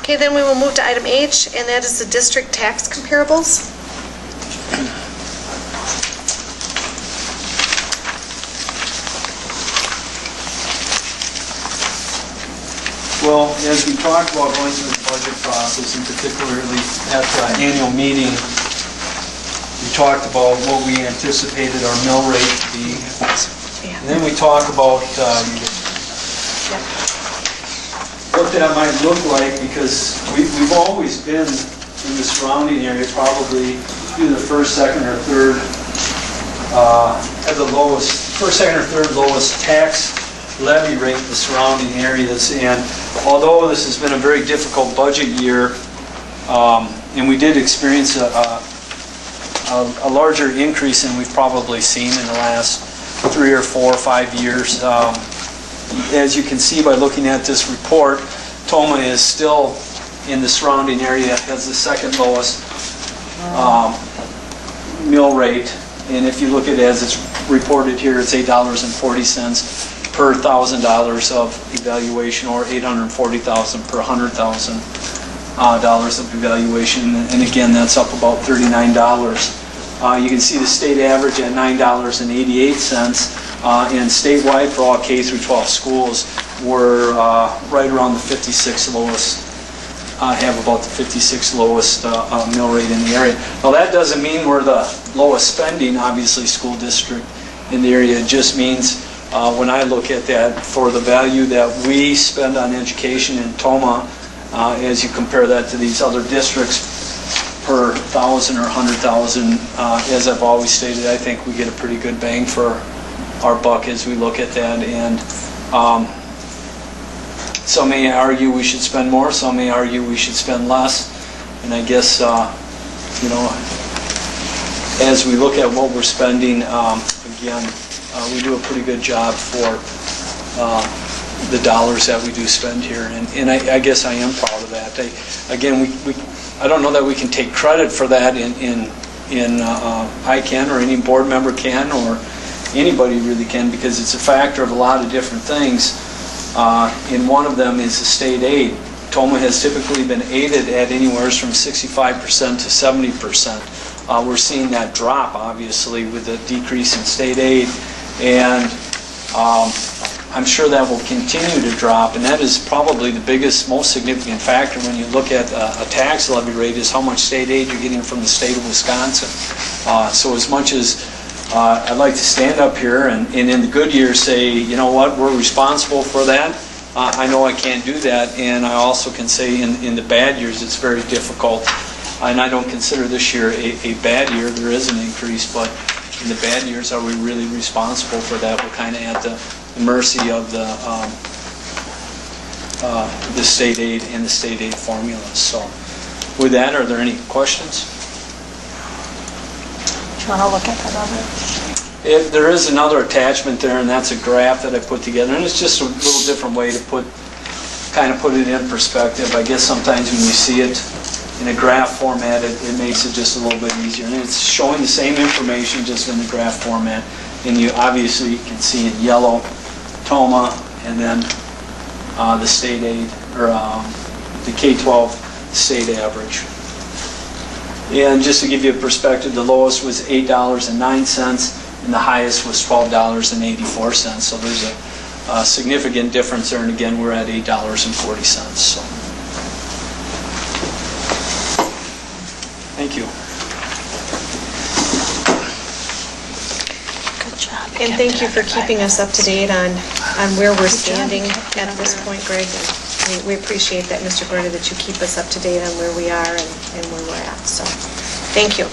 Okay, then we will move to item H, and that is the district tax comparables. Well, as we talked about going through the budget process, and particularly at the annual meeting, we talked about what we anticipated our mill rate to be. And then we talked about what that might look like, because we've always been in the surrounding area, probably either the first, second, or third, at the lowest, first, second, or third lowest tax levy rate in the surrounding areas. And although this has been a very difficult budget year, and we did experience a larger increase than we've probably seen in the last 3 or 4 or 5 years. As you can see by looking at this report, Toma is still in the surrounding area, has the second lowest mill rate. And if you look at it as it's reported here, it's $8.40 per $1,000 of evaluation, or $840,000 per $100,000 of evaluation. And again, that's up about $39. You can see the state average at $9.88, and statewide for all K through 12 schools, we're right around the 56th lowest. Have about the 56th lowest mill rate in the area. Now that doesn't mean we're the lowest spending, obviously, school district in the area. It just means when I look at that, for the value that we spend on education in Toma, as you compare that to these other districts per 1,000 or 100,000, as I've always stated, I think we get a pretty good bang for our buck as we look at that. And some may argue we should spend more, some may argue we should spend less. And I guess, you know, as we look at what we're spending, again, we do a pretty good job for the dollars that we do spend here. And I guess I am proud of that. I don't know that we can take credit for that I can, or any board member can, or anybody really can, because it's a factor of a lot of different things. And one of them is the state aid. Toma has typically been aided at anywhere from 65% to 70%. We're seeing that drop, obviously, with the decrease in state aid. And I'm sure that will continue to drop, and that is probably the biggest, most significant factor when you look at a tax levy rate, is how much state aid you're getting from the state of Wisconsin. So as much as I'd like to stand up here and in the good years say, you know what, we're responsible for that, I know I can't do that. And I also can say in the bad years it's very difficult. And I don't consider this year a bad year. There is an increase, but in the bad years, are we really responsible for that? We're kind of at the mercy of the state aid and the state aid formulas. So with that, are there any questions? Do you want to look at that other? There is another attachment there, and that's a graph that I put together, and it's just a little different way to kind of put it in perspective. I guess sometimes when you see it in a graph format, it makes it just a little bit easier. And it's showing the same information just in the graph format. And you obviously can see in yellow Toma, and then the state aid, or the K-12 state average. And just to give you a perspective, the lowest was $8.09, and the highest was $12.84. So there's a significant difference there. And again, we're at $8.40. So. Thank you. Good job. And thank you for keeping us up to date on where we're standing at this point, Greg. And we appreciate that, Mr. Gordy, that you keep us up to date on where we are and where we're at. So thank you.